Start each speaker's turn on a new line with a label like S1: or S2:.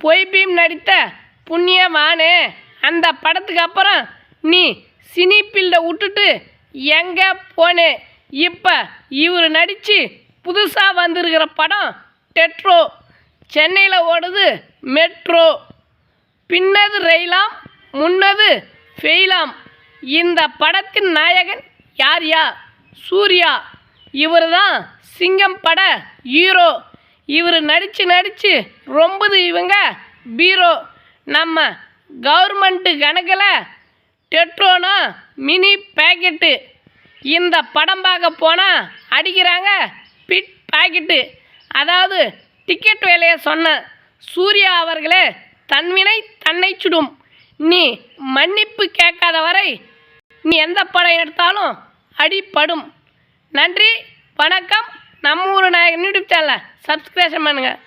S1: பொய் பீம் நடித்த புண்ணியவானே. அந்த படத்துக்கு அப்புறம் நீ சினி ஃபீல்டை விட்டுட்டு எங்கே போனே? இப்போ இவர் நடித்து புதுசாக வந்திருக்கிற படம் டெட்ரோ. சென்னையில் ஓடுது மெட்ரோ. பின்னது ரயிலாம் முன்னது ஃபெயிலாம். இந்த படத்தின் நாயகன் யார்யா? சூர்யா. இவர் தான் சிங்கம் பட ஹீரோ. இவர் நடித்து ரொம்பது இவங்க பீரோ. நம்ம கவர்மெண்ட்டு கணக்கில் டெட்ரோனா மினி பேக்கெட்டு. இந்த படம் பார்க்க போனால் அடிக்கிறாங்க பிட் பாக்கெட்டு. அதாவது டிக்கெட் விலையை சொன்ன சூர்யா அவர்களே, தன்வினை தன்னை சுடும். நீ மன்னிப்பு கேட்காத வரை நீ எந்த படம் எடுத்தாலும் அடிப்படும். நன்றி, வணக்கம். நம்ம ஊர் நாயகன் யூடியூப் சேனலை சப்ஸ்கிரைப் பண்ணுங்கள்.